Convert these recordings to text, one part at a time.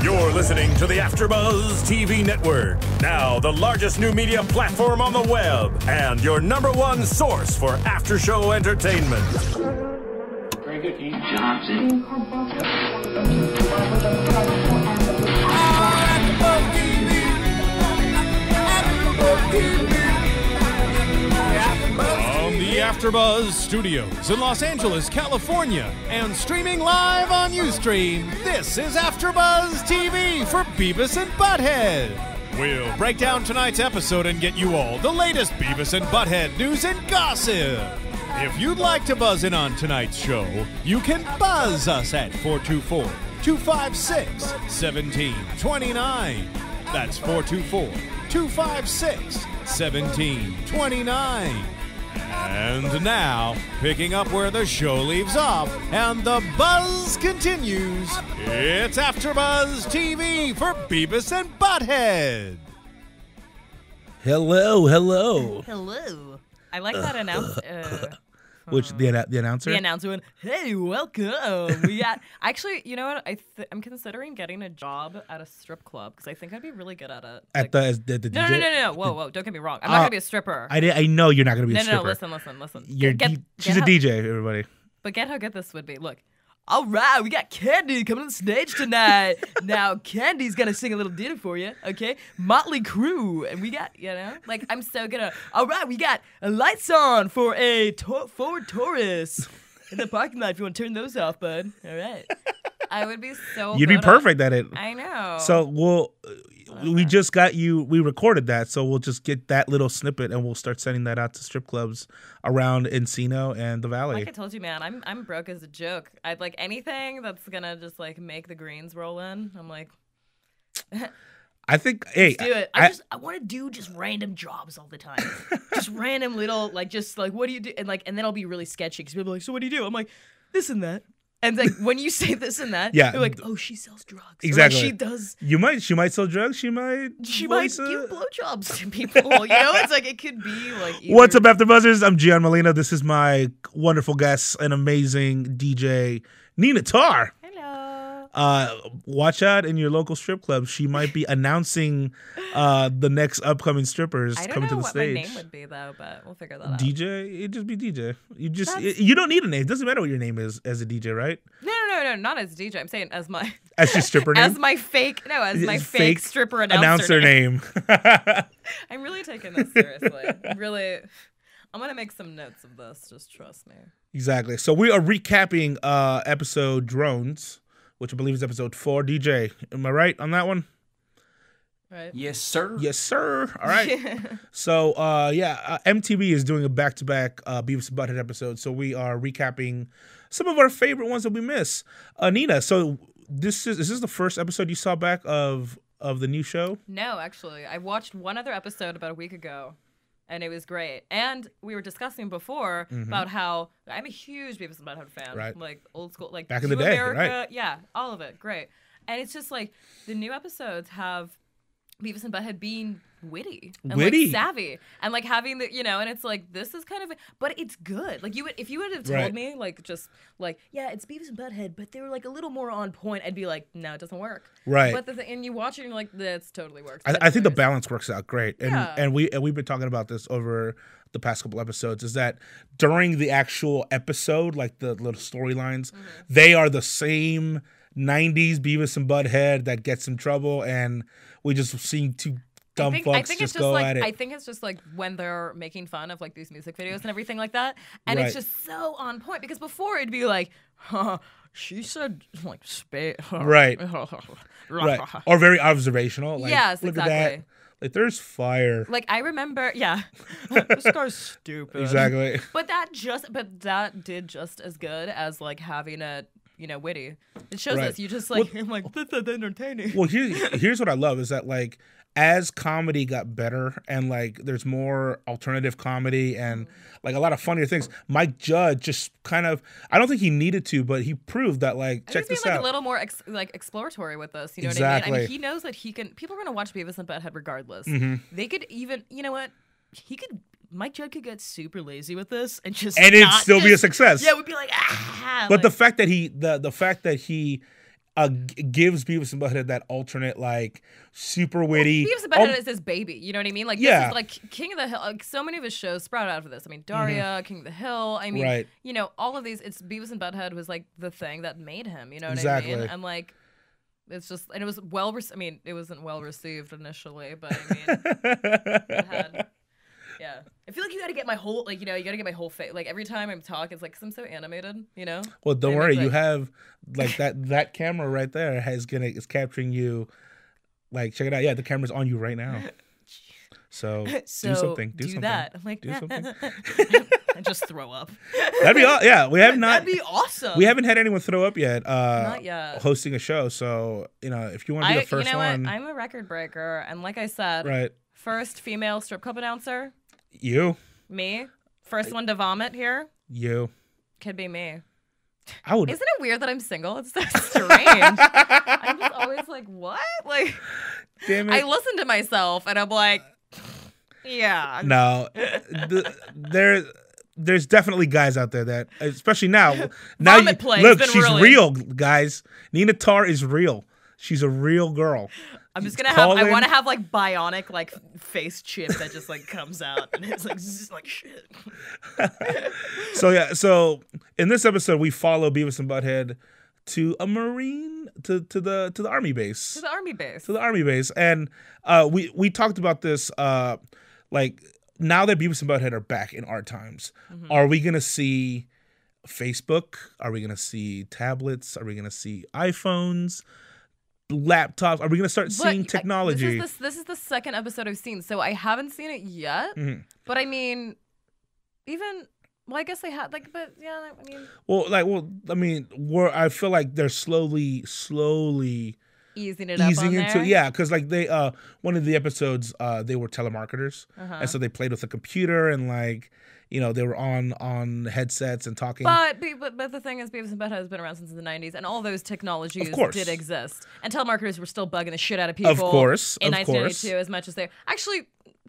You're listening to the AfterBuzz TV network, now the largest new media platform on the web, and your #1 source for after-show entertainment. Very good, Keith. Johnson. From the AfterBuzz Studios in Los Angeles, California, and streaming live on Ustream, this is AfterBuzz TV for Beavis and Butt-Head. We'll break down tonight's episode and get you all the latest Beavis and Butt-Head news and gossip. If you'd like to buzz in on tonight's show, you can buzz us at 424-256-1729. That's 424-256-1729. And now, picking up where the show leaves off and the buzz continues, it's AfterBuzz TV for Beavis and Butt-Head. Hello. Hello. I like that announcer. Which the announcer? The announcer went, "Hey, welcome." We got actually. You know what? I'm considering getting a job at a strip club because I think I'd be really good at it. At the DJ? No. Whoa. Don't get me wrong. I'm not gonna be a stripper. I know you're not gonna be a stripper. No. Listen. She's a DJ, everybody. But get how good this would be. Look. All right, we got Candy coming on the stage tonight. Now, Candy's gonna sing a little ditty for you, okay? Motley Crue, and we got, like, I'm so gonna. All right, we got lights on for a Ford Taurus in the parking lot. If you want to turn those off, bud. All right. I would be so. You'd be perfect at it. I know. So we just got you. We recorded that, so we'll just get that little snippet and we'll start sending that out to strip clubs around Encino and the Valley. Like I told you, man, I'm broke as a joke. I'd like anything that's gonna just like make the greens roll in. I'm like, I think, hey, let's do it. I want to do just random jobs all the time, just random little like what do you do, and then I'll be really sketchy because people are like, so what do you do? I'm like, this and that. And like when you say this and that, yeah, you're like, oh, she sells drugs. Exactly. Or, like, she does. She might sell drugs. She might give blowjobs to people. It's like it could be like. What's up, AfterBuzzers? I'm Gian Molina. This is my wonderful guest and amazing DJ, Nina Tarr. Watch out in your local strip club. She might be announcing the next upcoming strippers coming to the stage. I don't know what my name would be though, but we'll figure that out. DJ, it'd just be DJ. You don't need a name. It doesn't matter what your name is as a DJ, right? No, not as DJ. I'm saying as my as your stripper name. As my fake stripper announcer name. I'm really taking this seriously. I'm gonna make some notes of this. Just trust me. Exactly. So we are recapping episode Drones, which I believe is episode 4. DJ, am I right on that one? Right. Yes, sir. Yes, sir. All right. So, MTV is doing a back-to-back Beavis and Butt-Head episode, so we are recapping some of our favorite ones that we miss. Nina, so is this the first episode you saw back of the new show? No, actually. I watched one other episode about a week ago. And it was great. And we were discussing before about how I'm a huge Beavis and Butt-Head fan. Right. Like old school, like back in the day, America, right? Yeah, all of it. Great. And it's just like the new episodes have Beavis and Butt-Head being witty and like savvy and like having the and it's like this is kind of but it's good. Like if you would have told me like just like it's Beavis and Butt-Head but they were like a little more on point, I'd be like, no, it doesn't work. Right. But and you watch it and you're like, this totally works. I think the balance works out great. And we've been talking about this over the past couple episodes, is that during the actual episode, like the little storylines, they are the same 90s Beavis and Butt-Head that gets in trouble, and we just seem two dumb fucks just go at it. I think it's just like when they're making fun of like these music videos and everything like that, and it's just so on point, because before it'd be like, she said like right, or very observational. Like, yes, look exactly. At that. Like, there's fire. Like, I remember, this guy's stupid. Exactly. But that did just as good as like having a witty. It shows us you just like, I'm like, that's entertaining. Well, here's what I love is that like as comedy got better and like there's more alternative comedy and like a lot of funnier things, Mike Judge just kind of, I don't think he needed to, but he proved that like, check this out. A little more exploratory with this, you know exactly. what I mean? I mean, he knows that people are going to watch Beavis and Butt-Head regardless. They could even, Mike Judge could get super lazy with this and it'd still be a success. Yeah, we'd be like, ah. But the fact that he gives Beavis and Butt-Head that alternate, like, super witty. Beavis and Butt-Head is his baby. You know what I mean? Like, yeah. this is like King of the Hill. Like, so many of his shows sprout out of this. I mean, Daria, King of the Hill. I mean, you know, all of these. It's Beavis and Butt-Head was like the thing that made him. You know what I mean? And like, it's just, and it was I mean, it wasn't well received initially, but I mean, it had. Yeah, I feel like you got to get my whole, like, you know, you got to get my whole face. Like, every time I'm talking, it's like, because I'm so animated, you know? Well, don't worry. You have, like, that camera right there is capturing you. Like, check it out. Yeah, the camera's on you right now. So do something. Do something. That. I'm like, do something. And just throw up. That'd be yeah. We have not. That'd be awesome. We haven't had anyone throw up yet. Not yet. Hosting a show, so you know if you want to be the first one. What? I'm a record breaker, and like I said, right. First female strip club announcer. You. Me. First one to vomit here. You. Could be me. I would. Isn't it weird that I'm single? It's so strange. I'm just always like, what? Like, damn it. I listen to myself, and I'm like. Yeah. No, there's definitely guys out there that, especially now. Now look, she's real, guys. Nina Tarr is real. She's a real girl. I'm just gonna have. I want to have like bionic like face chip that just like comes out and it's like shit. So yeah, so in this episode we follow Beavis and Butt-Head to a Marine to the Army base. To the Army base. To the Army base, and we talked about this. Like, now that Beavis and Butt-Head are back in our times, are we going to see Facebook? Are we going to see tablets? Are we going to see iPhones, laptops? Are we going to start seeing technology? This is the second episode I've seen, so I haven't seen it yet. But I mean, even... Well, I guess they had, like, but, yeah, I mean... I feel like they're slowly... Easing it up on there? Yeah, because like they one of the episodes they were telemarketers, and so they played with a computer and like you know they were on headsets and talking. But the thing is, Beavis and Butt-Head has been around since the 90s, and all those technologies did exist, and telemarketers were still bugging the shit out of people. Of course, in 1992, as much as they actually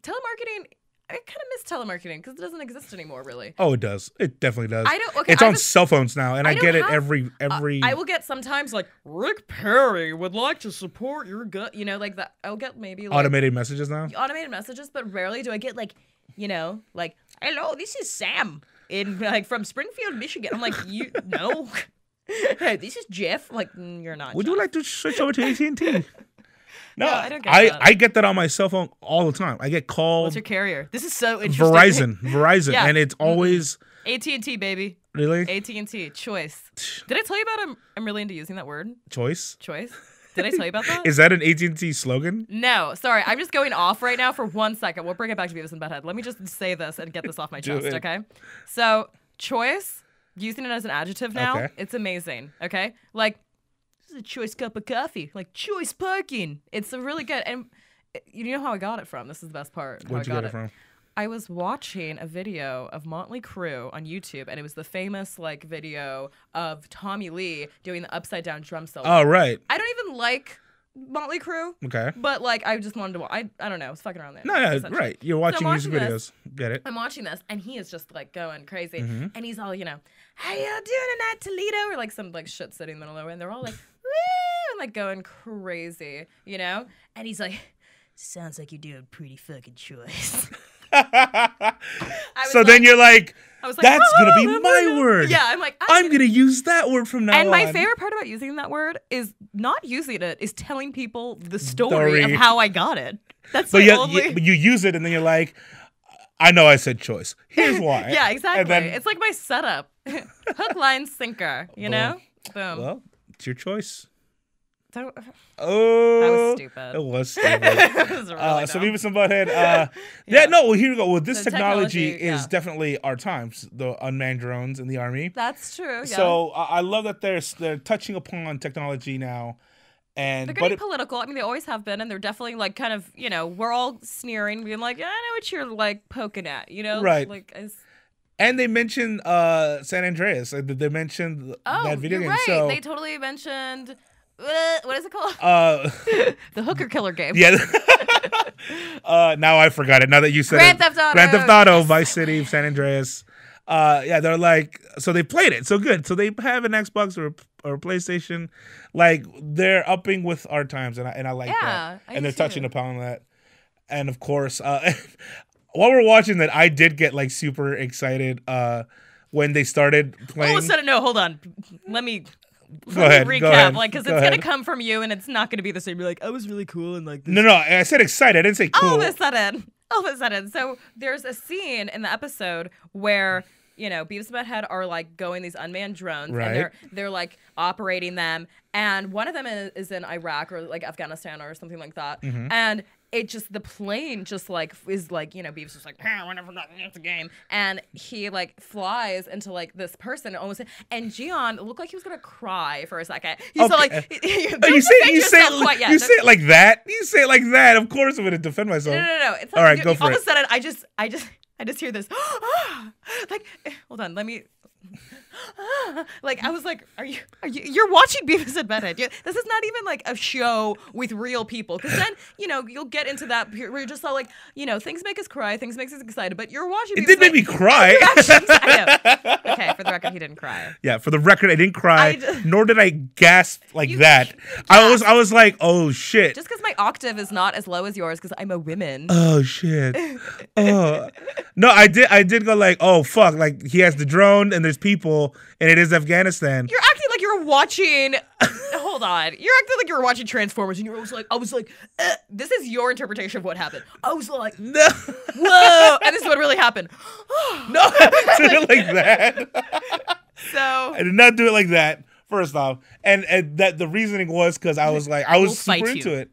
telemarketing. I kind of miss telemarketing because it doesn't exist anymore, really. Oh, it does. It definitely does. I don't. Okay, it's on cell phones now, and I get it every. I will get sometimes like Rick Perry would like to support your gut. You know, like that. I'll get maybe like, automated messages now. Automated messages, but rarely do I get like, you know, like hello, this is Sam in like from Springfield, Michigan. I'm like, you no. Hey, this is Jeff. Like you're not. Would Jeff. you like to switch over to AT&T? No, I don't get that. I get that on my cell phone all the time. I get called. What's your carrier? This is so interesting. Verizon, yeah. And it's always AT&T, baby. Really? AT&T, choice. Did I tell you about I'm really into using that word? Choice? Did I tell you about that? Is that an AT&T slogan? No, sorry. I'm just going off right now for 1 second. We'll bring it back to Beavis and Butt-Head. Let me just say this and get this off my chest, okay? So, choice, using it as an adjective now, it's amazing, okay? Like, this is a choice cup of coffee. Like, choice parking. It's a really good. And you know how I got it from? This is the best part. Where'd you get it from? I was watching a video of Motley Crue on YouTube, and it was the famous, like, video of Tommy Lee doing the upside-down drum solo. Oh, right. I don't even like Motley Crue. Okay. But, like, I just wanted to I don't know. I was fucking around there. No, right. You're watching music videos. Get it. I'm watching this, and he is just, like, going crazy. And he's all, you know, how y'all doing tonight, Toledo? Or, like, some, like, shit sitting in the middle of it, and they're all, like, woo! And, like, going crazy, you know? And he's like, sounds like you're doing a pretty fucking choice. So then you're like, that's going to be my word. Yeah, I'm like, I'm going to use that word from now on. And my favorite part about using that word is not using it, is telling people the story of how I got it. That's but you use it and then you're like, I know I said choice. Here's why. Yeah, exactly. Then, it's like my setup. Hook, line, sinker, you know? Boom. Well, it's your choice. That was stupid. It was stupid. It was really so Beavis and Butt-Head. Well, here we go. Well, this technology is definitely our times. The unmanned drones in the Army. That's true. Yeah. So I love that they're touching upon technology now. And they're getting political. I mean, they always have been, and they're definitely like kind of, you know, we're all sneering, being like, I know what you're like poking at, you know, right? Like, and they mentioned San Andreas. They mentioned that video game. Right. So they totally mentioned. What is it called? The Hooker Killer game. Yeah. Now I forgot it. Now that you said Grand Theft Auto. Grand Theft Auto, Vice City, San Andreas. yeah, they're like, so they played it. So good. So they have an Xbox or a PlayStation. Like, they're upping with our times, and I like that. And they're touching upon that. And of course, while we're watching that, I did get like super excited when they started playing. All of a sudden, no, hold on. Let me recap, like, because it's gonna come from you, and it's not gonna be the same. You're like, I was really cool, and like, this. No, I said excited. I didn't say cool. All of a sudden. So there's a scene in the episode where, you know, Beavis and Butt-Head are like going these unmanned drones, and they're like operating them, and one of them is in Iraq or like Afghanistan or something like that, and it just, the plane just like is like, you know, Beavis is like, whenever it's a game, and he like flies into like this person almost, and Gion looked like he was gonna cry for a second. He's like, you say it like that. You say it like that. Of course, I'm gonna defend myself. No. It's like, all right, go for it. All of a sudden, I just hear this, like, hold on, let me. Like, I was like, you're watching Beavis and Butt-Head. This is not even like a show with real people, because then, you know, you'll get into that period where you're just all like, you know, things make us cry, things make us excited, but you're watching Beavis. It did make me cry. I know. Okay, for the record, he didn't cry. Yeah, for the record, I didn't cry, nor did I gasp like that. I was like, oh shit. Just because my octave is not as low as yours, because I'm a woman. Oh shit. Oh no, I did go like, oh fuck, like he has the drone and there's people and it is Afghanistan. You're acting like you're watching. Hold on. You're acting like you're watching Transformers, and you're always like, I was like, this is your interpretation of what happened. I was like, no. Whoa, and this is what really happened. No, I didn't do it like that. So I did not do it like that. First off, and that the reasoning was because I was like, I was super into it.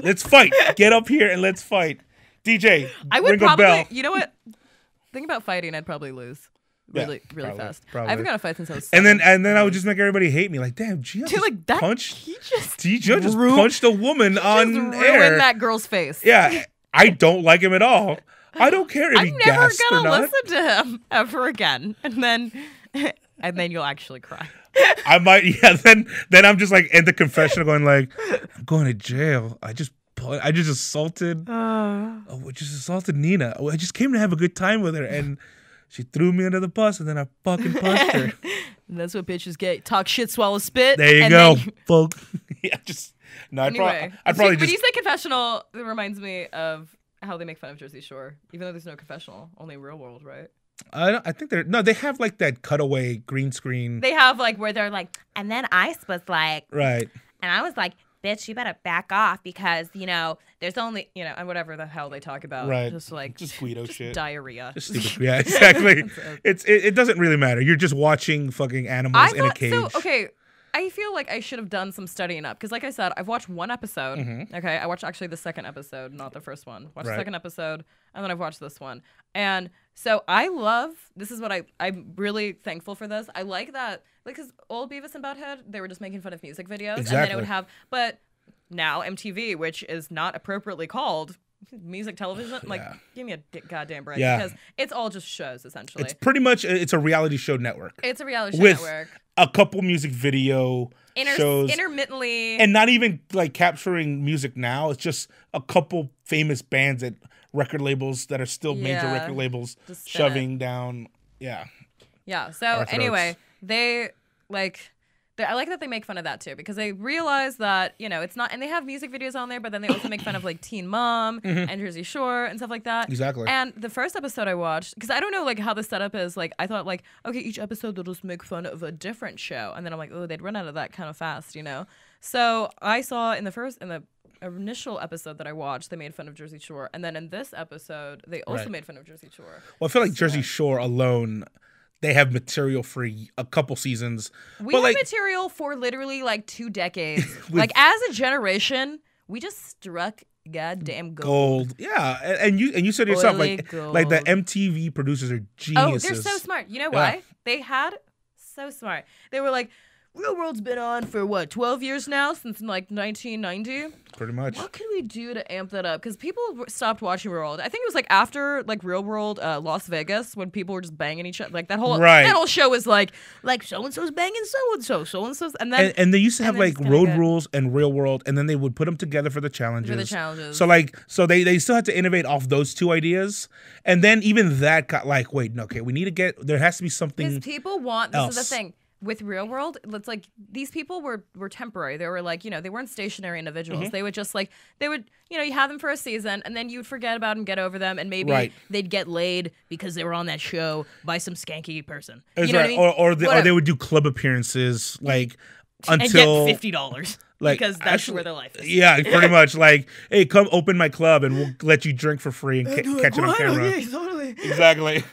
Let's fight. Get up here and let's fight. DJ, I would ring probably, a bell. you know what? Think about fighting, I'd probably lose. Really fast. Probably. I haven't got a fight since I was 7. And then I would just make everybody hate me. Like, damn, Gio just like that. He just punched a woman on air. Ruined that girl's face. Yeah, I don't like him at all. I don't care if he gasped or not. I'm never gonna listen to him ever again. And then you'll actually cry. I might. Yeah. Then I'm just like in the confessional going like, I'm going to jail. I just assaulted. Assaulted Nina. I just came to have a good time with her and. She threw me under the bus, and then I fucking punched her. And that's what bitches get. Talk shit, swallow spit. There you go, folk. Yeah, just no. Anyway, I'd probably when you say confessional, it reminds me of how they make fun of Jersey Shore, even though there's no confessional, only real world, right? I think they have like that cutaway green screen. They have like where they're like, and then Ice was like, right, and I was like, bitch, you better back off because, you know, there's only, you know, and whatever the hell they talk about. Right. Just Guido shit. Diarrhea. Just stupid. Yeah, exactly. It doesn't really matter. You're just watching fucking animals in a cage. So, okay, I feel like I should have done some studying up because, like I said, I've watched one episode. Mm-hmm. Okay, I watched actually the second episode, not the first one. Watched the second episode, and then I've watched this one. And so this is what I'm really thankful for this. I like that. Like, because old Beavis and Butt-Head, they were just making fun of music videos. Exactly. And then it would have, but now MTV, which is not appropriately called music television, like, give me a goddamn break. Yeah. Because it's all just shows, essentially. It's pretty much, it's a reality show network. It's a reality show network. A couple music video shows. Intermittently. And not even, like, capturing music now. It's just a couple famous bands at record labels that are still major record labels shoving down, Yeah, so anyway... I like that they make fun of that too because they realize that, you know, it's not, and they have music videos on there, but then they also make fun of like Teen Mom and Jersey Shore and stuff like that. Exactly. And the first episode I watched, because I don't know like how the setup is, like I thought like, okay, each episode they'll just make fun of a different show, and then I'm like, oh, they'd run out of that kind of fast, you know. So I saw in the initial episode that I watched, they made fun of Jersey Shore, and then in this episode they also made fun of Jersey Shore. Well, I feel like Jersey Shore alone. They have material for a couple seasons. We have material for literally like 2 decades. Like as a generation, we just struck goddamn gold. Yeah, and you said yourself like the MTV producers are geniuses. Oh, they're so smart. You know why? So smart. They were like, Real World's been on for what, 12 years now, since like 1990. Pretty much. What could we do to amp that up? Because people stopped watching Real World. I think it was like after like Real World Las Vegas when people were just banging each other. Like that whole show was like so and so's banging so and so's, and then and they used to have like Road Rules and Real World, and then they would put them together for the challenges. So they still had to innovate off those two ideas, and then even that got like, wait, no, okay, we need to there has to be something. Because people want this else. is the thing. With Real World, it's like these people were temporary. They were like, they weren't stationary individuals. They would just you have them for a season and then you'd forget about them, get over them, and maybe they'd get laid because they were on that show by some skanky person. You know what I mean? Or they would do club appearances like until and get $50. Like, because that's where their life is. Yeah, pretty much. Like, hey, come open my club and we'll let you drink for free and catch it on camera. Yeah, totally. Exactly.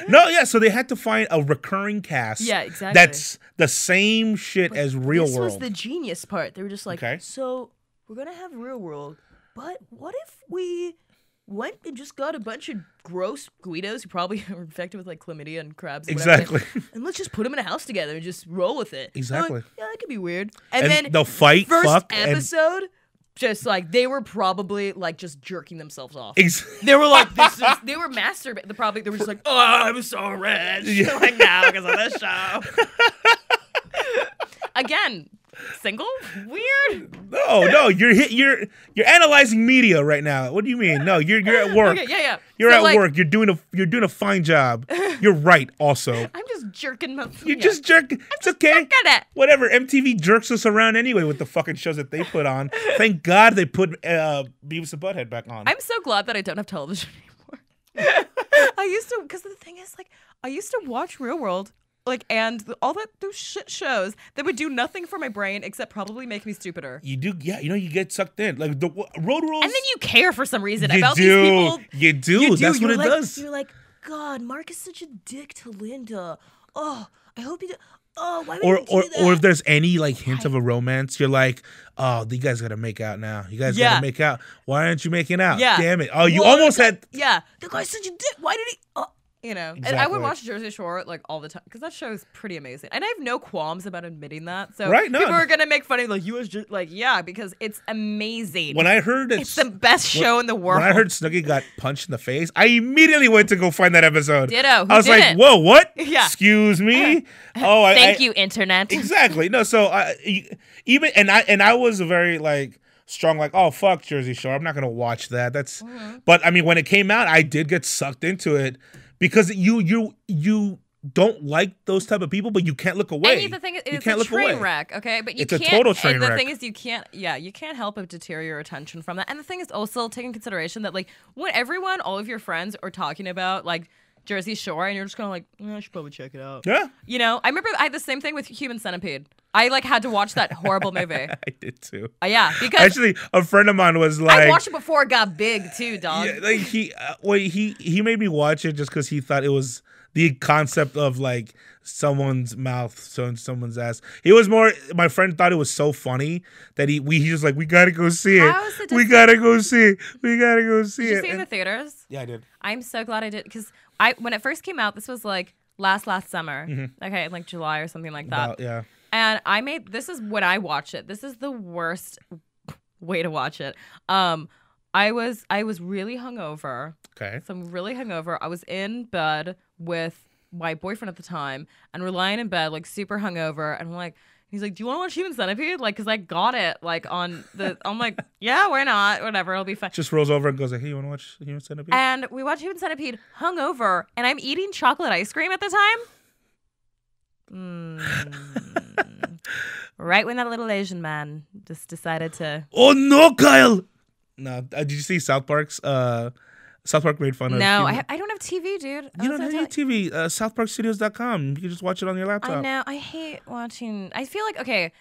No, yeah, so they had to find a recurring cast. Yeah, exactly. That's the same shit as Real World. This was the genius part. They were just like, so we're going to have Real World, but what if we went and just got a bunch of gross Guidos who probably are infected with like chlamydia and crabs. Exactly. And let's just put them in a house together and just roll with it. Exactly. Like, yeah, that could be weird. And then they'll fight. First episode, just like they were probably like just jerking themselves off. They were like, they were masturbating. They were just like, oh, I'm so rich. Yeah. Like now because of this show. Again. Single? Weird. No, you're analyzing media right now. What do you mean? No, you're at work. Okay, yeah. You're at work. You're doing a fine job. You're right. Also, I'm just jerking myself. You're just jerking. It's okay. Jerking it. Whatever. MTV jerks us around anyway with the fucking shows that they put on. Thank God they put Beavis and Butt-Head back on. I'm so glad that I don't have television anymore. I used to, because the thing is, like, I used to watch Real World. Like, and all those shit shows that would do nothing for my brain except probably make me stupider. You do, yeah. You get sucked in. Like, the Road Rules. And then you care for some reason about these people. You do. That's what it does. You're like, God, Mark is such a dick to Linda. Oh, I hope he... Oh, why would he do that? Or if there's any, like, hint of a romance, you're like, oh, you guys got to make out now. You guys got to make out. Why aren't you making out? Yeah. Damn it. Oh, you almost had... Yeah. The guy's such a dick. Why did he... Exactly. And I would watch Jersey Shore like all the time because that show is pretty amazing, and I have no qualms about admitting that. So people are gonna make fun of like you was just like because it's amazing. When I heard it's the best show in the world. When I heard Snooki got punched in the face, I immediately went to go find that episode. Ditto. I was like, whoa, what? Yeah. Excuse me. Thank you, internet. Exactly. No. So I was very like. Strong, like, oh, fuck Jersey Shore. I'm not going to watch that. That's, But, I mean, when it came out, I did get sucked into it because you don't like those type of people, but you can't look away. And the thing is, it's a train wreck, okay? But it's a total train wreck. The thing is, you can't help but deter your attention from that. And the thing is also take in consideration that, like, when all of your friends are talking about, like, Jersey Shore, and you're just kind of like, I should probably check it out. Yeah. I remember I had the same thing with Human Centipede. I like had to watch that horrible movie. I did too. Yeah, because actually a friend of mine was like, I watched it before it got big too, dog. Yeah, like he made me watch it just because he thought it was the concept of like someone's mouth, someone's ass. He was more. My friend thought it was so funny that he was like, we gotta go see it. We gotta go see it. We gotta go see it. Did you see it in the theaters? Yeah, I did. I'm so glad I did because when it first came out, this was like last summer. Okay, like July or something like that. Yeah. And this is when I watched it. This is the worst way to watch it. I was really hungover. Okay. So I'm really hungover. I was in bed with my boyfriend at the time, and we're lying in bed like super hungover, and he's like, do you want to watch Human Centipede? Like, cause I got it like on the. I'm like, yeah, why not? Whatever, it'll be fun. Just rolls over and goes like, hey, you want to watch Human Centipede? And we watched Human Centipede hungover, and I'm eating chocolate ice cream at the time. Right when that little Asian man just decided to. Oh no, Kyle! No, did you see South Park's? South Park made fun of. No, I don't have TV, dude. You don't have TV. SouthParkStudios.com. You can just watch it on your laptop. I know. I hate watching. I feel like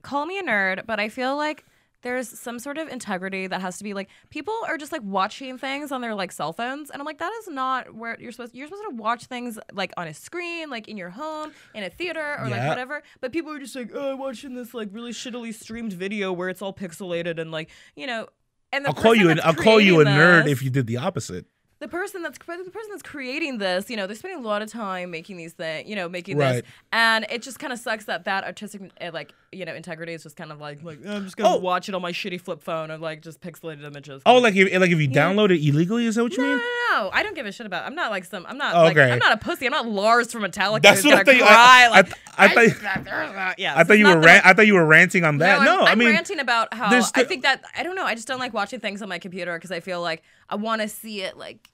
call me a nerd, but I feel like there's some sort of integrity that has to be like people are just like watching things on their like cell phones, and I'm like, that is not where you're supposed to watch things like on a screen, like in your home, in a theater, or like whatever. But people are just like, oh, I'm watching this like really shittily streamed video where it's all pixelated and like, and I'll call you a nerd if you did the opposite. The person that's creating this, they're spending a lot of time making these things, making right. this, and it just kind of sucks that artistic, integrity. It's just kind of like I'm just gonna watch it on my shitty flip phone of like just pixelated images. Oh, like if you download it illegally, is that what you mean? No, I don't give a shit about. I'm not like I'm not a pussy. I'm not Lars from Metallica. That's who's what gonna cry. I thought thought you were ranting on that. No, I'm I mean ranting about how I think that I don't know. I just don't like watching things on my computer because I feel like I want to see it like.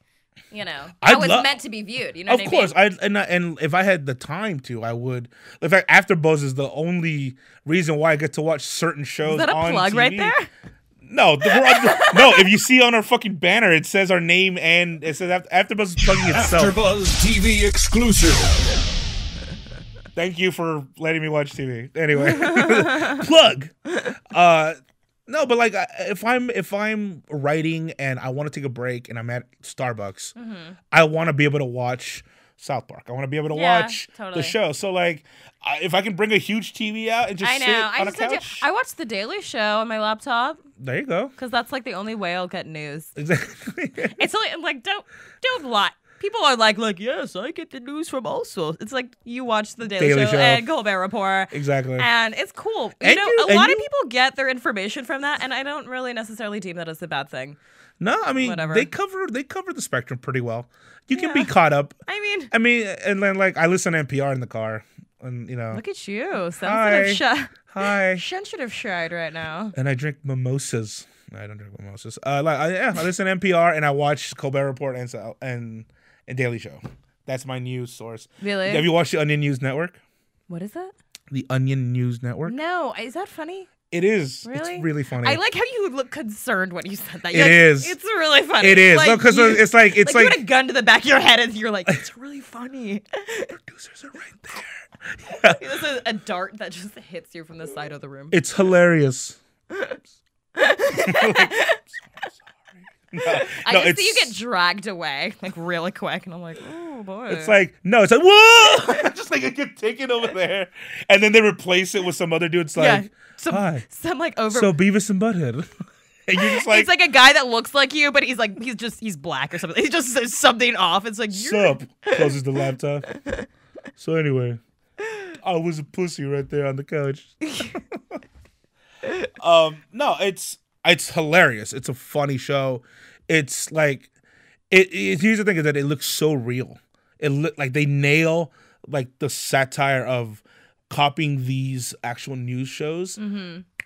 How it's meant to be viewed. You know what I mean? Of course. And if I had the time to, I would. In fact, AfterBuzz is the only reason why I get to watch certain shows on TV. Is that a plug right there? No, no. If you see on our fucking banner, it says our name and it says AfterBuzz is plugging itself. AfterBuzz TV exclusive. Thank you for letting me watch TV. Anyway, plug. No, but like if I'm writing and I want to take a break and I'm at Starbucks, I want to be able to watch South Park. I want to be able to watch the show. So like, if I can bring a huge TV out and just sit on a couch. I watch The Daily Show on my laptop. There you go. Because that's like the only way I'll get news. Exactly. It's like don't lie. People are like, yes, I get the news from all sources. It's like you watch The Daily Show and Colbert Report. Exactly. And it's cool. A lot of people get their information from that, and I don't really necessarily deem that as a bad thing. No, I mean, they cover the spectrum pretty well. You can be caught up. I mean, and then like I listen to NPR in the car, and Look at you, sensitive Hi. sensitive shade right now. And I drink mimosas. No, I don't drink mimosas. I listen to NPR and I watch Colbert Report and Daily Show. That's my news source. Really? Have you watched the Onion News Network? What is that? The Onion News Network? No. Is that funny? It is. Really? It's really funny. I like how you look concerned when you said that. It's really funny. It is. Because it's like you had a gun to the back of your head and you're like, it's really funny. Producers are right there. This is a dart that just hits you from the side of the room. It's hilarious. I just see you get dragged away like really quick, and I'm like, oh boy. It's like whoa, just like it get taken over there, and then they replace it with some other dude. It's like, hi, some like over. So Beavis and Butt-Head, and you're just like, it's like a guy that looks like you, but he's black or something. He just says something off. It's like, sup, closes the laptop. So anyway, I was a pussy right there on the couch. No, it's hilarious. It's a funny show. It's like here's the thing is that it looks so real. It look like they nail like the satire of copying these actual news shows.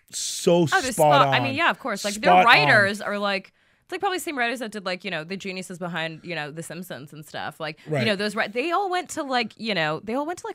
So spot on. I mean, yeah, of course. Like their writers are like it's like probably the same writers that did like, the geniuses behind, The Simpsons and stuff. Like, those they all went to like,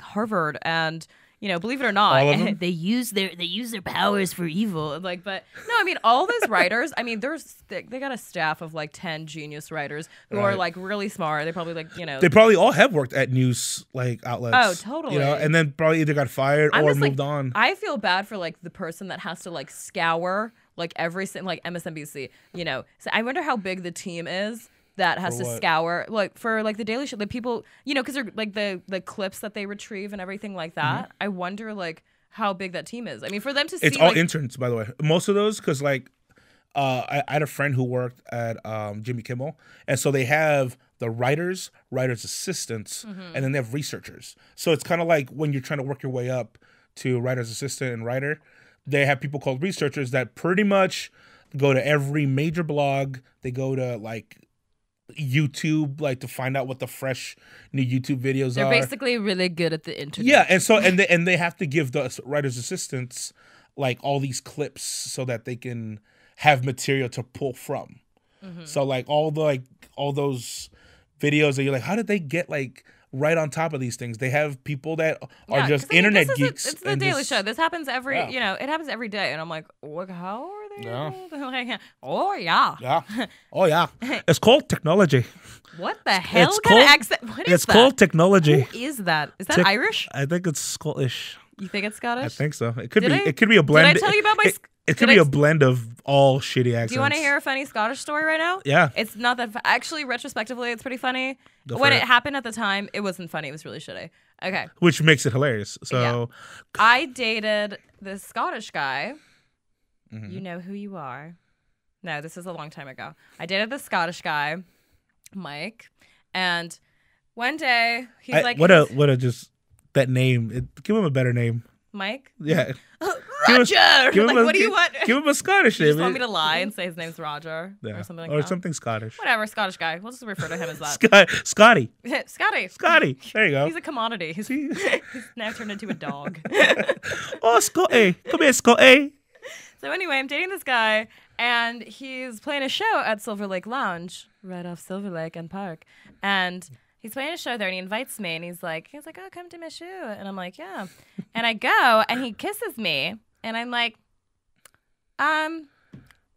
Harvard and believe it or not, they use their powers for evil. Like, but no, I mean, all those writers. I mean, they got a staff of like 10 genius writers who are like really smart. They probably They probably all have worked at news like outlets. Oh, totally. And then probably either got fired or moved on. I feel bad for like the person that has to like scour like like MSNBC. So I wonder how big the team is that has to scour like for like the Daily Show, the people, because they're like the clips that they retrieve and everything like that. I wonder like how big that team is. I mean, for them to see, it's all interns, by the way. Most of those, because like I had a friend who worked at Jimmy Kimmel, and so they have the writers assistants, and then they have researchers. So it's kind of like when you're trying to work your way up to writer's assistant and writer, they have people called researchers that pretty much go to every major blog. They go to like YouTube, like to find out what the fresh new YouTube videos are. They're basically really good at the internet. Yeah, and so and they have to give the writers assistants like all these clips so that they can have material to pull from. So like all those videos that you're like, how did they get like right on top of these things? They have people that are just internet geeks. It's the Daily Show. This happens it happens every day, and I'm like, what? How are they? Yeah. Oh yeah. Yeah. Oh yeah. It's called technology. What the hell? It's kind of accent? What is it's that? called technology. Who is that? Is that Irish? I think it's Scottish. You think it's Scottish? I think so. It could be. It could be a blend. Did I tell you about my? It could be a blend of all shitty accents. Do you want to hear a funny Scottish story right now? Yeah. It's not that actually, retrospectively, it's pretty funny. When it happened at the time, it wasn't funny. It was really shitty. Okay. Which makes it hilarious. So, I dated this Scottish guy. You know who you are. No, this is a long time ago. I dated this Scottish guy, Mike, and one day he's like, what a just that name. Give him a better name. Mike? Yeah. Roger. Give him Like, a, what do you want? Give him a Scottish You name. just want me to lie and say his name's Roger or something like that? Something Scottish. Whatever, Scottish guy. We'll just refer to him as that. Scotty. Scotty. There you go. He's a commodity. He's now turned into a dog. Oh, Scotty. Come here, Scotty. So anyway, I'm dating this guy, and he's playing a show at Silver Lake Lounge, right off Silver Lake and Park. And he's playing a show there, and he invites me, and he's like, oh, come to my show. And I'm like, yeah. And I go, and he kisses me, and I'm like,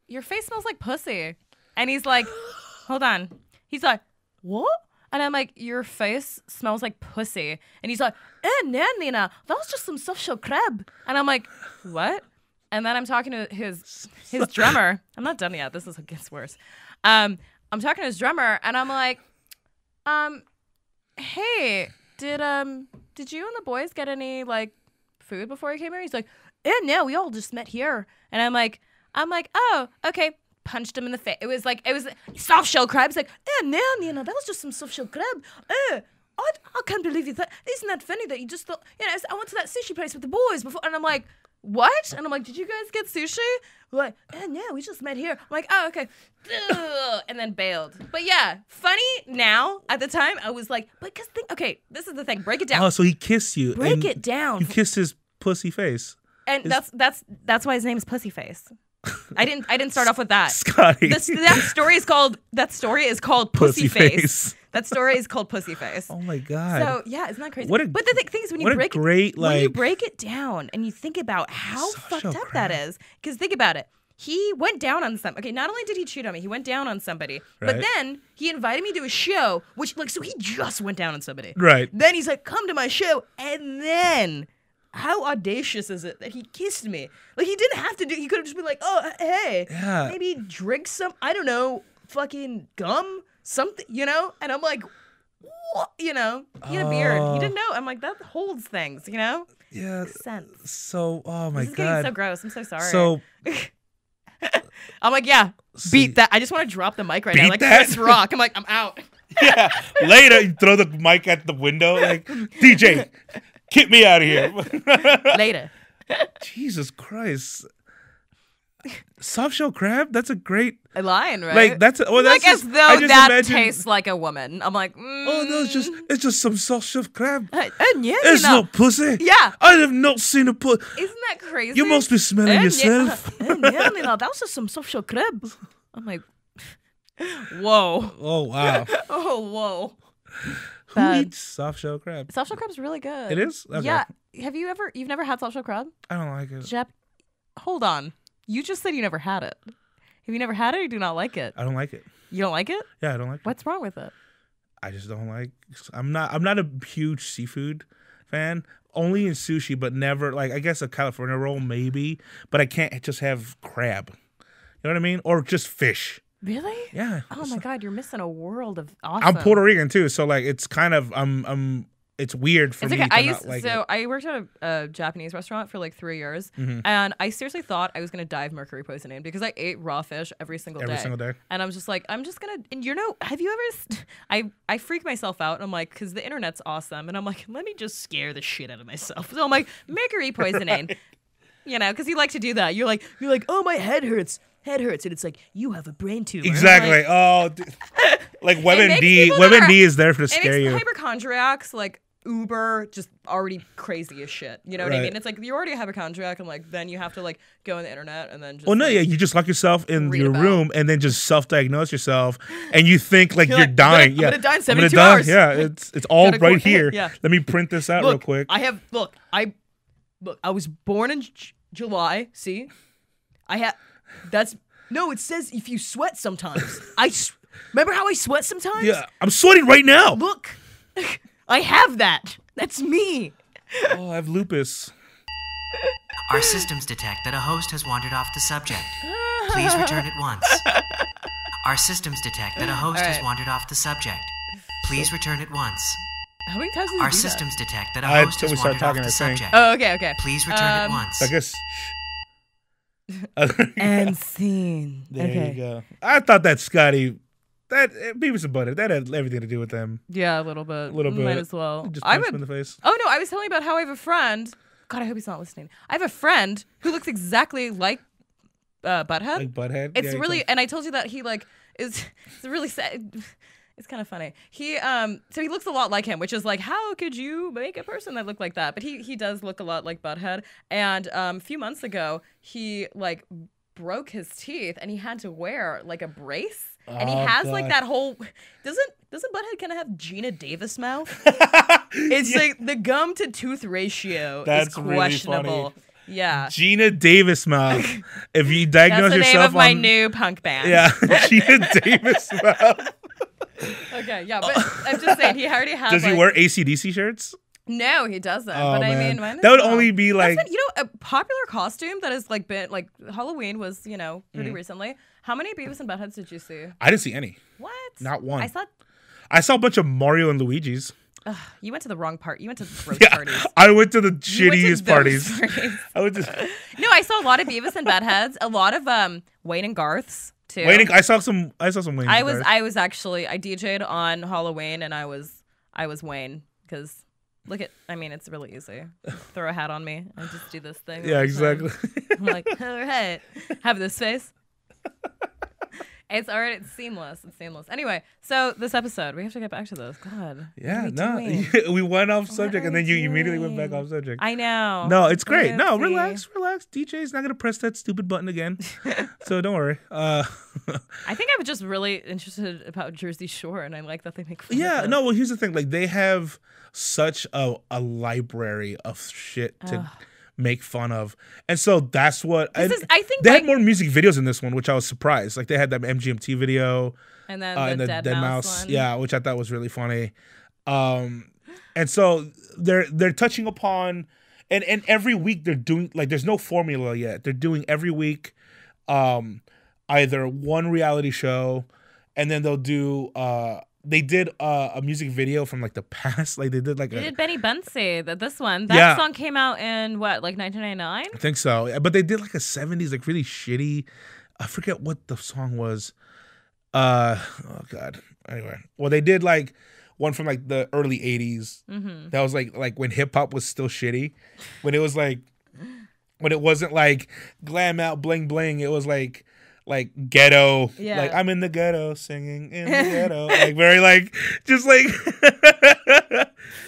your face smells like pussy. And he's like, hold on. He's like, what? And I'm like, your face smells like pussy. And he's like, Nina, that was just some soft shell crab. And I'm like, what? And then I'm talking to his drummer. I'm not done yet. This gets worse. I'm talking to his drummer, and I'm like, hey, did you and the boys get any like food before you came here? He's like, no, we all just met here. And I'm like, oh, okay. Punched him in the face. It was soft shell crab. He's like, no, that was just some soft shell crab. I can't believe you thought. Isn't that funny that you just thought? I went to that sushi place with the boys before, and I'm like, what? And I'm like, did you guys get sushi? We're like, no, we just met here. I'm like, oh, okay. And then bailed. But yeah, funny now. At the time, I was like, but okay, this is the thing. Break it down. Oh, so he kissed you. Break it down. You kissed his pussy face. And that's why his name's Pussyface. I didn't start off with that. Scotty. That story is called Pussyface. That story is called Pussyface. Oh my god. So yeah, isn't that crazy? But the thing is when you break it down and you think about how fucked up that is, because think about it. He went down on somebody. Okay, not only did he cheat on me, he went down on somebody. Right. But then he invited me to a show, so he just went down on somebody. Right. Then he's like, come to my show, and then how audacious is it that he kissed me? Like, he didn't have to he could have just been like, oh, hey, maybe drink some, I don't know, fucking gum, something, And I'm like, what? He had a beard. He didn't know. I'm like, that holds things, Yeah. Makes sense. So, oh my God. This is getting so gross. I'm so sorry. So. I'm like, yeah, beat that. I just want to drop the mic right now. Like Chris Rock. I'm like, I'm out. Yeah. Later, you throw the mic at the window. Like, DJ, get me out of here. Later. Jesus Christ. Soft shell crab? That's a great line, right? Like that's as though that tastes like a woman. I'm like, oh no, it's just some soft shell crab. Yeah, it's not pussy. Yeah, I have not seen a pussy. Isn't that crazy? You must be smelling yourself. Yeah, that was just some soft shell crab. I'm like, whoa. Oh wow. Oh whoa. Who eats soft shell crab? Soft shell crab's really good. It is? Okay. Yeah. You've never had soft shell crab? I don't like it. Hold on. You just said you never had it. Have you never had it or you do not like it? I don't like it. You don't like it? Yeah, I don't like it. What's wrong with it? I just don't like. I'm not a huge seafood fan. Only in sushi, but never I guess a California roll maybe, but I can't just have crab. You know what I mean? Or just fish. Really? Yeah. Oh my God, you're missing a world of awesome. I'm Puerto Rican too, so it's kind of it's weird for me to not like it. I worked at a Japanese restaurant for 3 years, and I seriously thought I was gonna die of mercury poisoning because I ate raw fish every single day. And I'm just like, I'm just gonna. And have you ever? I freak myself out. And I'm like, because the internet's awesome, and I'm like, let me just scare the shit out of myself. So I'm like, mercury poisoning, because you like to do that. You're like, oh, my head hurts. And it's like, you have a brain tumor. Exactly. Like WebMD is there to scare you. It makes hypochondriacs uber just already crazy as shit. You know what I mean? It's like you're already a hypochondriac, and then you have to go on the internet and then just. Oh no, yeah, you just lock yourself in your room and then just self-diagnose yourself, and you think you're dying. I'm gonna die in 72 hours. Yeah, it's all right here. Yeah. Let me print this out real quick. I was born in July. See, it says if you sweat sometimes. Remember how I sweat sometimes? Yeah, I'm sweating right now. Look, I have that. That's me. Oh, I have lupus. Our systems detect that a host has wandered off the subject. Please return at once. Our systems detect that a host has wandered off the subject. Please return at once. How many times did you Our do systems that? detect that a host has wandered off the subject. Oh, okay. Please return at once. I guess. And scene. There you go. I thought that Scotty, that Beavis and Butt-Head, that had everything to do with them. Yeah, a little bit. Might as well. Just punch him in the face. Oh no, I was telling you about how I have a friend God, I hope he's not listening. I have a friend who looks exactly like Butthead. Like Butthead. It's really, and I told you that he like is. It's really sad. It's kind of funny. He so he looks a lot like him, which is like, how could you make a person that look like that? But he does look a lot like Butthead. And a few months ago, he like broke his teeth and he had to wear like a brace. And he has like that whole doesn't Butthead kind of have Gina Davis mouth? It's like the gum to tooth ratio is questionable. Really funny. Yeah. Gina Davis mouth. If you diagnose That's the yourself name of my on new punk band. Yeah, Gina Davis mouth. Okay, yeah, but I'm just saying he already has. Does he wear AC/DC shirts? No, he doesn't. Oh, but I man. mean, mine that would is only be like a popular costume that has like been like Halloween was pretty recently. How many Beavis and Buttheads did you see? I didn't see any. What? Not one. I saw a bunch of Mario and Luigi's. You went to the wrong part. You went to the gross Yeah, parties. I went to the shittiest parties. I went to. No, I saw a lot of Beavis and Buttheads. A lot of Wayne and Garth's too. I saw some Wayne. I was actually I DJ'd on Halloween and I was Wayne because it's really easy. Throw a hat on me. I just do this thing. Yeah, exactly. I'm like, all right, have this face. It's already seamless. It's seamless. Anyway, so this episode, we have to get back to this. God. Yeah, no, we went off subject and then you immediately went back off subject. I know. No, it's great. No, relax. DJ's not gonna press that stupid button again, so don't worry. I think I was just really interested about Jersey Shore, and I like that they make fun. Yeah, of it. no. Well, here's the thing. Like, they have such a library of shit to make fun of, and so that's what I think they had more music videos in this one, which I was surprised. Like, they had that MGMT video, and then the Dead Mouse one. Yeah, which I thought was really funny. And so they're touching upon, and every week they're doing, like, there's no formula yet. They're doing every week either one reality show, and then they'll do they did a music video from like the past. Like, they did Benny Bunsey. That song came out in what, like 1999? I think so. But they did like a 70s, like really shitty. I forget what the song was. Oh God. Anyway, well, they did like one from like the early 80s. Mm-hmm. That was like when hip hop was still shitty. When it was like, when it wasn't like glam out bling bling. It was like ghetto, like I'm in the ghetto singing in the ghetto, like very like just like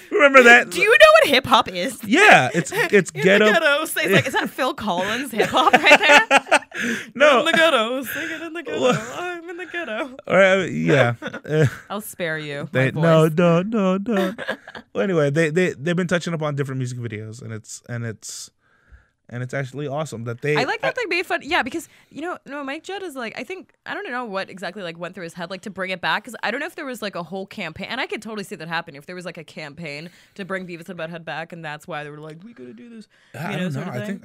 remember that? Do you know what hip hop is? Yeah, it's ghetto. It's like, is that Phil Collins hip hop right there? No, in the ghetto, singing in the ghetto. I'm in the ghetto. All right, yeah. I'll spare you. No. Well, anyway, they've been touching upon different music videos, and it's actually awesome that they. I like that they made fun. Yeah, because Mike Judd is like, I don't know what exactly like went through his head like to bring it back, because I don't know if there was like a whole campaign, and I could totally see that happening if there was like a campaign to bring Beavis and Butt-Head back, and that's why they were like, we gotta do this. I don't know.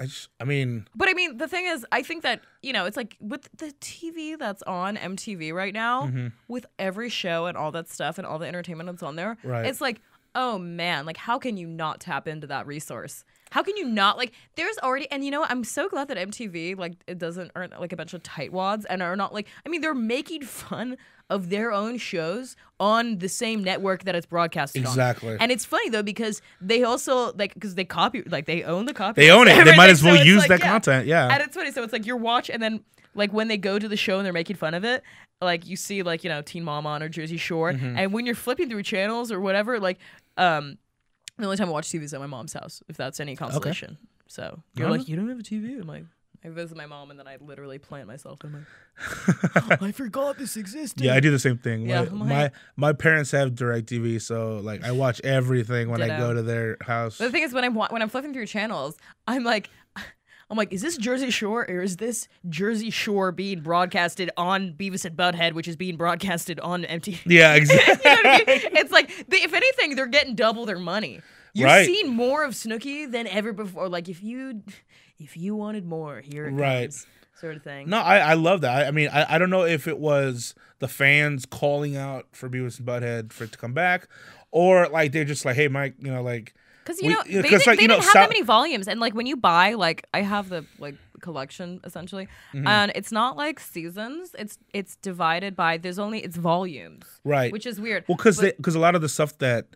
But I mean, the thing is, I think that it's like with the TV that's on MTV right now, mm-hmm. with every show and all that stuff and all the entertainment that's on there, right. It's like, oh man, like how can you not tap into that resource? How can you not, like, there's already, and I'm so glad that MTV, like, aren't like a bunch of tightwads and are not like, they're making fun of their own shows on the same network that it's broadcasted on. Exactly. And it's funny though, because they also, like, because they they own the copy. They own it. They might as well use that content. Yeah. And it's funny. So it's like you're watching, and then like when they go to the show and they're making fun of it, like you see like, Teen Mom on or Jersey Shore. Mm-hmm. And when you're flipping through channels or whatever, like, the only time I watch TV is at my mom's house, if that's any consolation. Okay. So you're like, you don't have a TV? I'm like, I visit my mom and then I literally plant myself. I'm like, I forgot this existed. Yeah, I do the same thing. Yeah, my parents have DirecTV, so like I watch everything when I go to their house. But the thing is, when I'm flipping through channels, I'm like, is this Jersey Shore or is this Jersey Shore being broadcasted on Beavis and Butt-Head, which is being broadcasted on MTV? Yeah, exactly. You know what I mean? It's like, if anything, they're getting double their money. You're seeing more of Snooki than ever before. Like, if you wanted more, here it comes, sort of thing. No, I love that. I don't know if it was the fans calling out for Beavis and Butt-Head for it to come back, or like they're just like, hey, Mike, like. Because they didn't have that many volumes, and like when you buy, like I have the like collection essentially, mm-hmm. and it's not like seasons. It's divided by it's volumes, right? Which is weird. Well, because a lot of the stuff that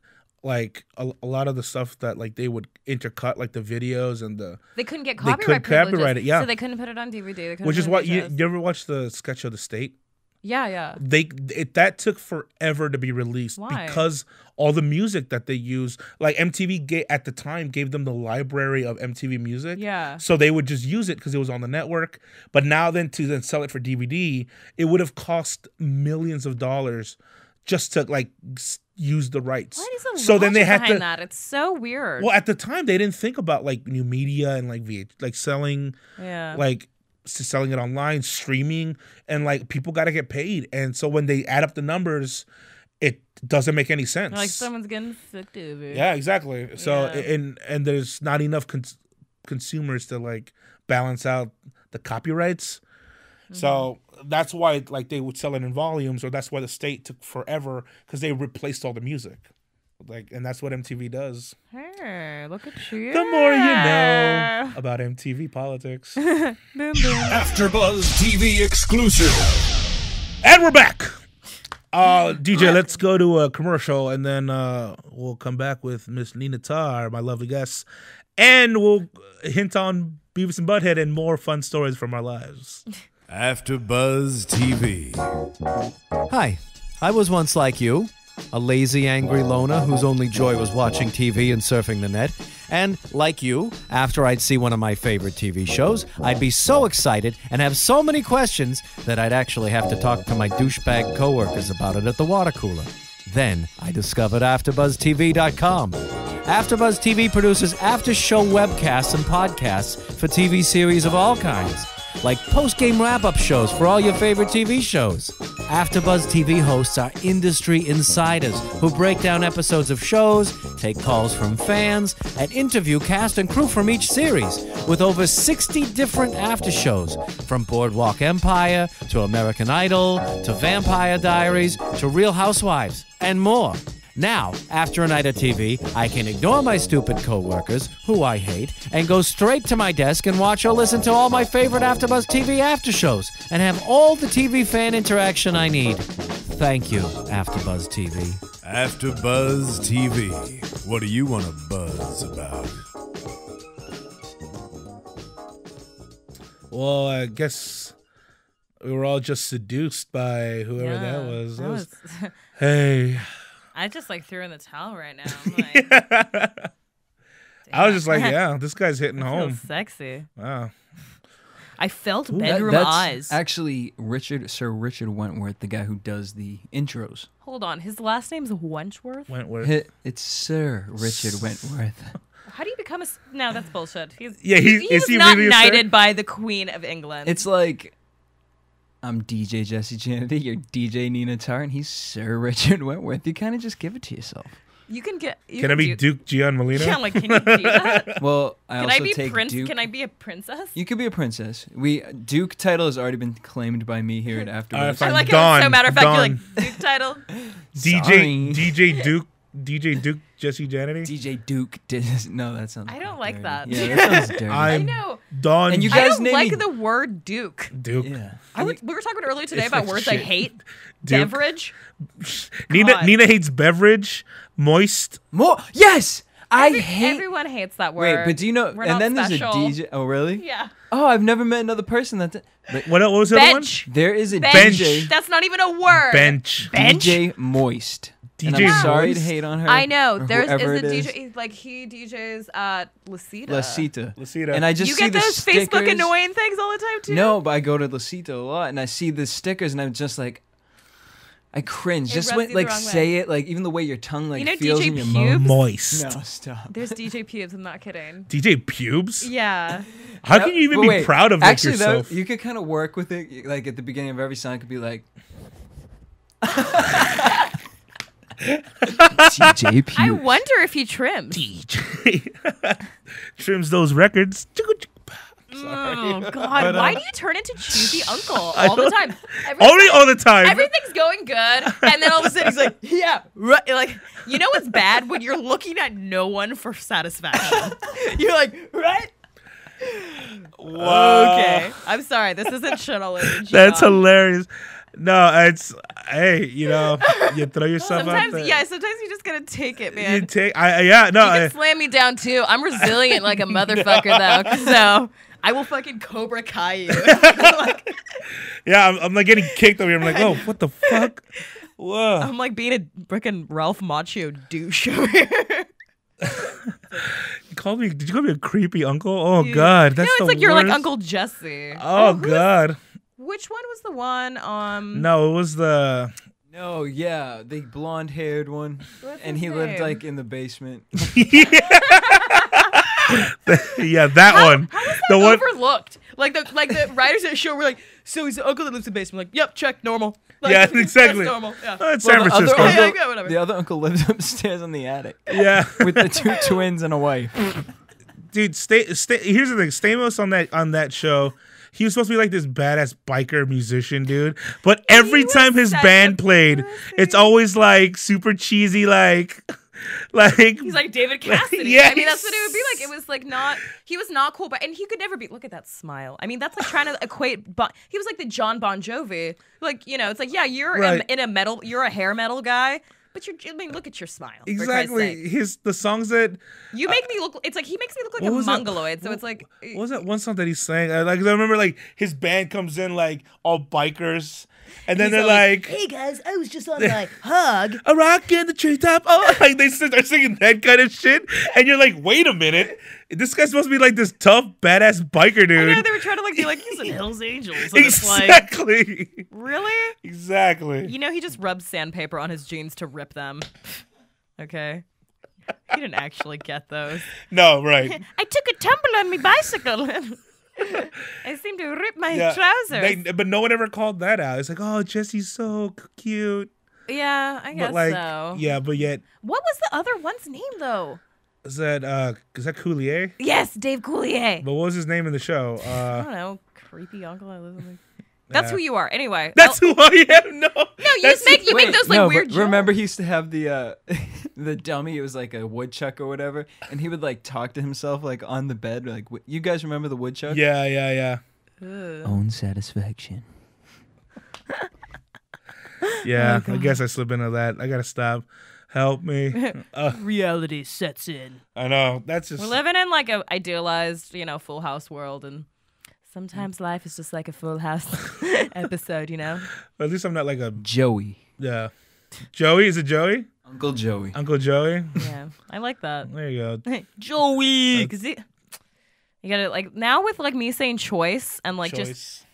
like a lot of the stuff that like they would intercut, like the videos and they couldn't get they copyright couldn't copyright privileges, it, yeah. so they couldn't put it on DVD. They couldn't which put is it what on you VHS. ever watch the sketch of the state? Yeah. That took forever to be released. Why? Because all the music that they use, like MTV at the time gave them the library of MTV music. Yeah. So they would just use it because it was on the network. But now to sell it for DVD, it would have cost millions of dollars just to like use the rights. What is the so then they logic had behind to. that? It's so weird. Well, at the time they didn't think about like new media and like selling, like selling it online, streaming, and like people got to get paid. And so when they add up the numbers, it doesn't make any sense. Like someone's getting fucked over. Yeah, exactly. So and there's not enough consumers to like balance out the copyrights. Mm-hmm. So that's why like they would sell it in volumes, or that's why the state took forever, because they replaced all the music. Like, and that's what MTV does. Hey, look at you. The more you know about MTV politics. AfterBuzz TV exclusive. And we're back. DJ, let's go to a commercial, and then we'll come back with Miss Nina Tar, my lovely guest, and we'll hint on Beavis and Butt-Head and more fun stories from our lives. AfterBuzz TV. Hi, I was once like you, a lazy, angry loner whose only joy was watching TV and surfing the net. And, like you, after I'd see one of my favorite TV shows, I'd be so excited and have so many questions that I'd actually have to talk to my douchebag coworkers about it at the water cooler. Then I discovered AfterBuzzTV.com. AfterBuzz TV produces after-show webcasts and podcasts for TV series of all kinds, like post-game wrap-up shows for all your favorite TV shows. AfterBuzz TV hosts are industry insiders who break down episodes of shows, take calls from fans, and interview cast and crew from each series, with over 60 different after-shows, from Boardwalk Empire to American Idol to Vampire Diaries to Real Housewives, and more. Now, after a night of TV, I can ignore my stupid coworkers, who I hate, and go straight to my desk and watch or listen to all my favorite AfterBuzz TV after shows, and have all the TV fan interaction I need. Thank you, AfterBuzz TV. AfterBuzz TV. What do you want to buzz about? Well, I guess we were all just seduced by whoever that was. Hey. I just like threw in the towel right now. I'm like, I was just like, yeah, this guy's hitting home. feels sexy. Wow. I felt bedroom that's eyes. actually Sir Richard Wentworth, the guy who does the intros. Hold on, his last name's Wentworth? It's Sir Richard Wentworth. How do you become a... No, that's bullshit. Is he's he not really a sir? knighted by the Queen of England. It's like, I'm DJ Jesse Janity, you're DJ Nina Tar, and he's Sir Richard Wentworth. You kind of just give it to yourself. You can get... Can I be Duke Gian Molina? Yeah, like, can you do that? Well, Can I be Duke. Can I be a princess? You could be a princess. Duke title has already been claimed by me here at AfterBuzz. I like Dawn, it. So matter of fact, Dawn. you're like, Duke title? DJ Duke Jesse Janity? DJ Duke. No, that sounds... I don't like dirty. that. Yeah, that sounds dirty. I know. Dawn. And you I guys don't name like me- the word Duke. Duke. Yeah. We were talking earlier today It's about like words I shit. hate. Duke. Beverage. Nina hates beverage. Moist. More. Yes! I hate... Everyone hates that word. Wait, but do you know... We're and not then special. there's a DJ... Oh, really? Yeah. Oh, I've never met another person that... But What was the other one? Bench. there is a Bench. DJ... That's not even a word. Bench. Bench. DJ Moist. And DJ I'm sorry Moist? to hate on her. I know. or There's whoever is a it is. DJ. Like he DJs at Lasita. Lasita. And I just You see get the those stickers. Facebook annoying things all the time too. No, but I go to Lasita a lot, and I see the stickers, and I'm just like, I cringe. It Just rubs when, you the like, wrong say way. it, like, even the way your tongue, like, You know feels DJ in your Pubes? mouth. Moist. No, stop. There's DJ Pubes. I'm not kidding. DJ Pubes? Yeah. How can you even But be wait, proud of it actually, yourself? you could kind of work with it. Like, at the beginning of every song, it could be like, DJ Pubes. I wonder if he trims. DJ trims those records. Oh God! Why do you turn into cheesy uncle all the time? Only all the time. Everything's going good, and then all of a sudden he's like, "Yeah, right." Like, you know what's bad when you're looking at no one for satisfaction. You're like, right? Wow. Okay, I'm sorry. This isn't shit all over. That's hilarious. No, it's hey, you throw yourself out there. Sometimes you just gotta take it, man. You take, no. You can slam me down too. I'm resilient like a motherfucker though. So I will fucking Cobra Kai you. Yeah, I'm like getting kicked over here. I'm like, oh, what the fuck? Whoa. I'm like being a freaking Ralph Macchio douche over here. Did you call me a creepy uncle? Oh God, that's no, it's like you're like Uncle Jesse. Oh God. Which one was the one? No, it was the. No, yeah, the blonde-haired one, and he lived like in the basement. Yeah, that one. How was that the one overlooked? Like the writers at the show were like, so he's the uncle that lives in the basement. Like, yep, check, normal. Like, yeah, exactly. That's normal. Yeah. It's San Francisco. Whatever. The other uncle lives upstairs in the attic. Yeah, with the 2 twins and a wife. Dude, here's the thing. Stamos on that show. He was supposed to be like this badass biker musician, dude. But every time his band played, it's always like super cheesy, like he's like David Cassidy. Yes. I mean, that's what it would be like. It was like he was not cool, and he could never be. Look at that smile. I mean, that's like trying to equate. He was like the John Bon Jovi. Like, it's like, yeah, you're in a metal, you're a hair metal guy. But look at your smile. Exactly. The songs that you make me look. It's like he makes me look like a mongoloid. So it's like, what was that one song that he sang? I remember like his band comes in like all bikers, and then they're like, "Hey guys, I was just on my hug. A rock in the treetop." Oh, like they start singing that kind of shit, and you're like, wait a minute. This guy's supposed to be like this tough, badass biker dude. I know, they were trying to be like, he's in Hell's Angels. And exactly. It's like, really? Exactly. He just rubbed sandpaper on his jeans to rip them. Okay. He didn't actually get those. No, right. I took a tumble on my bicycle. I seemed to rip my trousers. But no one ever called that out. It's like, oh, Jesse's so cute. Yeah, I guess so. Yeah, but yet. What was the other one's name, though? Is that Coulier? Yes, Dave Coulier. But what was his name in the show? I don't know. Creepy uncle. That's who you are. Anyway. That's who I am. No. No, you make those like weird jokes. Remember he used to have the the dummy. It was like a woodchuck or whatever, and he would like talk to himself like on the bed. Like, you guys remember the woodchuck? Yeah. Own satisfaction. Yeah, I guess I slip into that. I gotta stop. Help me. Reality sets in. I know. That's just. We're living in like a idealized, Full House world, and sometimes life is just like a Full House episode, At least I'm not like a Joey. Yeah. Joey? Is it Joey? Uncle Joey. Uncle Joey? Yeah, I like that. There you go. Joey. Because you gotta like now with like me saying choice and like just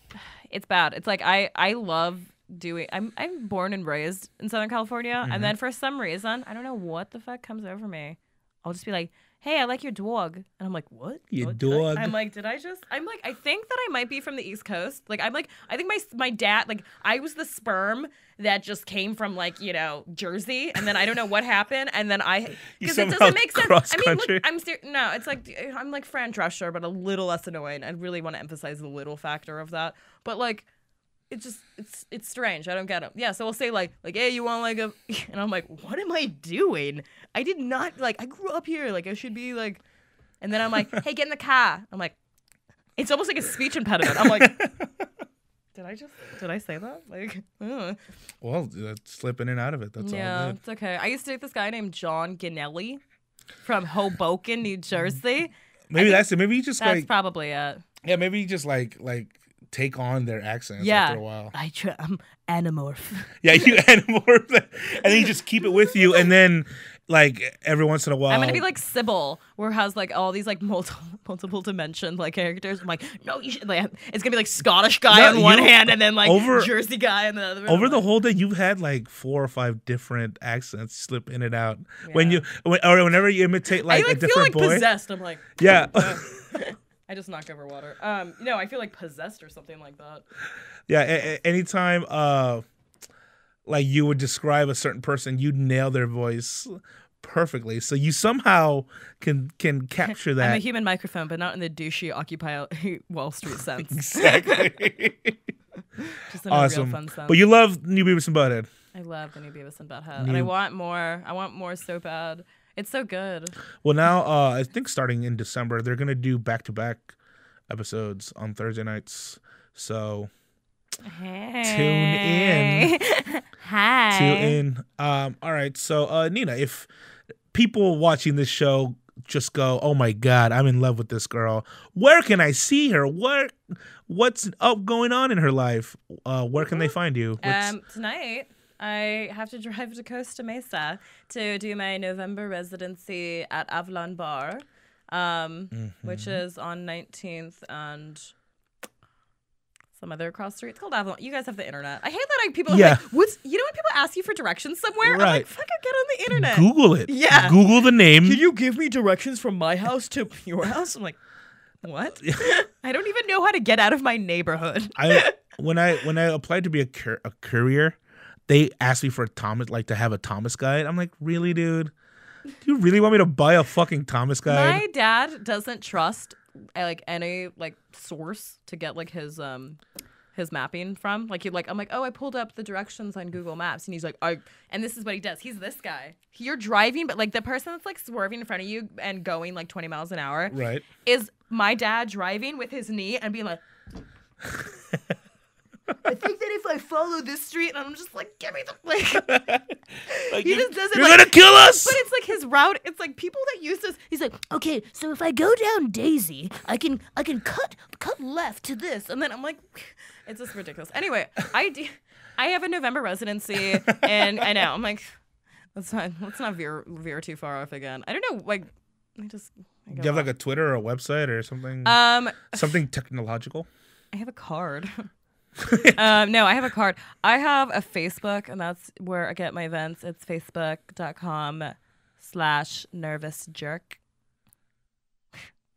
it's bad. It's like I love doing. I'm born and raised in Southern California, and then for some reason I don't know what the fuck comes over me. I'll just be like, hey, I like your dog. And I'm like, what? Your dog? I'm like, I think that I might be from the East Coast. Like, I think my dad, like, I was the sperm that just came from, like, Jersey. And then I don't know what happened. And then because it doesn't make sense. I mean, look, no, it's like, I'm like Fran Drescher, but a little less annoying. I really want to emphasize the little factor of that. But, like, it's strange. I don't get it. Yeah, so we'll say like, hey, you want like a, and I'm like, what am I doing? I did not I grew up here. Like I should be like, and then I'm like, hey, get in the car. I'm like, it's almost like a speech impediment. I'm like, did I say that? Like, well, slipping in and out of it. That's all. Yeah, it's okay. I used to date this guy named John Ganelli from Hoboken, New Jersey. Maybe that's it. Maybe you just that's probably it. Yeah, maybe you just like take on their accents after a while. I'm anamorph. Yeah, you anamorph, and then you just keep it with you, and then like every once in a while, I'm gonna be like Sybil, where it has like all these like multiple dimension like characters. I'm like, no, you should. Like, it's gonna be like Scottish guy on one hand, and then like Jersey guy on the other. Over the whole day, you've had like 4 or 5 different accents slip in and out. Yeah. Whenever you imitate like a different boy, I feel like possessed. I'm like, yeah. I just knocked over water. No, I feel like possessed or something like that. Yeah, anytime like you would describe a certain person, you'd nail their voice perfectly. So you somehow can capture that. I'm a human microphone, but not in the douchey Occupy Wall Street sense. Exactly. Just in awesome. A real fun sense. But you love New Beavis and Butt-Head. I love the new Beavis and Butt-Head. And I want more. I want more so bad. It's so good. Well, now I think starting in December, they're going to do back-to-back episodes on Thursday nights. So Tune in. Hi. Tune in. All right. So, Nina, if people watching this show just go, "Oh my God, I'm in love with this girl," where can I see her? What's going on in her life? Where can they find you? Tonight, I have to drive to Costa Mesa to do my November residency at Avalon Bar, which is on 19th and some other cross street. It's called Avalon. You guys have the internet. I hate that people are like, what's, you know when people ask you for directions somewhere? Right. I'm like, fucking get on the internet. Google it. Yeah. Google the name. Can you give me directions from my house to your house? I'm like, what? I don't even know how to get out of my neighborhood. When I applied to be a courier, they asked me for to have a Thomas guide. I'm like, really, dude? Do you really want me to buy a fucking Thomas guide? My dad doesn't trust any source to get his mapping from. I'm like, oh, I pulled up the directions on Google Maps, and he's like, and this is what he does. He's this guy. You're driving, but the person that's swerving in front of you and going 20 miles an hour, right, is my dad driving with his knee and being like. I think that if I follow this street, and I'm just like, give me the he just does it. You're gonna kill us. But it's his route. It's people that use this. He's like, okay, so if I go down Daisy, I can cut left to this, and then I'm like, it's just ridiculous. Anyway, I have a November residency, and I know I'm like, let's not veer too far off again. I don't know, do you have a Twitter or a website or something? Something technological. I have a card. No, I have a card. I have a Facebook, and that's where I get my events. It's facebook.com/nervousjerk.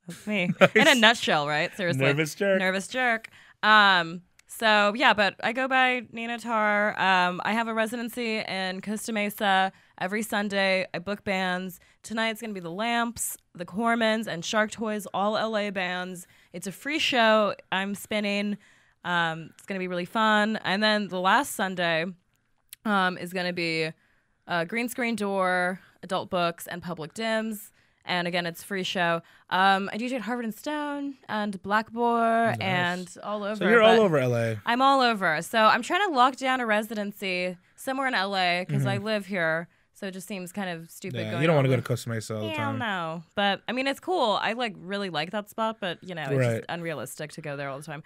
That's me. Nice. In a nutshell, right? Seriously. Nervous jerk. Nervous jerk. So yeah, but I go by Nina Tar. I have a residency in Costa Mesa every Sunday. I book bands. Tonight's gonna be the Lamps, the Cormans, and Shark Toys, all LA bands. It's a free show. I'm spinning. It's going to be really fun. And then the last Sunday is going to be Green Screen Door, Adult Books, and Public Dims. And again, it's a free show. I DJ at Harvard and Stone and Blackboard and all over. So you're all over LA. I'm all over. So I'm trying to lock down a residency somewhere in LA because I live here. So it just seems kind of stupid going. You don't want to go to Costa Mesa all the time. Hell no. But I mean, it's cool. I really like that spot, but it's just unrealistic to go there all the time.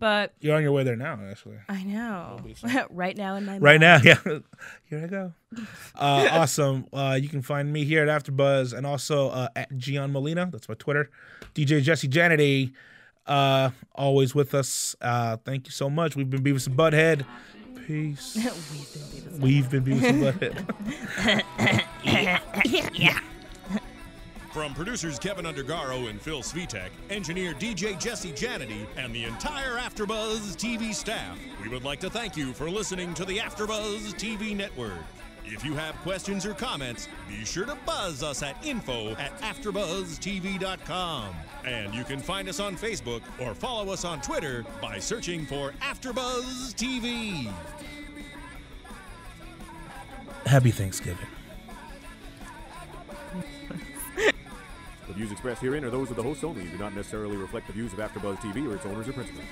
But you're on your way there now, actually. I know. Right now in my mind. Right now, yeah. Here I go. Awesome. You can find me here at AfterBuzz and also at Gian Molina. That's my Twitter. DJ Jesse Janity, always with us. Thank you so much. We've been Beavis and Butt-Head. Peace. We've been Beavis and Butt-Head. Yeah. From producers Kevin Undergaro and Phil Svitek, engineer DJ Jesse Janity, and the entire AfterBuzz TV staff, we would like to thank you for listening to the AfterBuzz TV network. If you have questions or comments, be sure to buzz us at info@AfterBuzzTV.com. And you can find us on Facebook or follow us on Twitter by searching for AfterBuzz TV. Happy Thanksgiving. The views expressed herein are those of the hosts only and do not necessarily reflect the views of AfterBuzz TV or its owners or principals.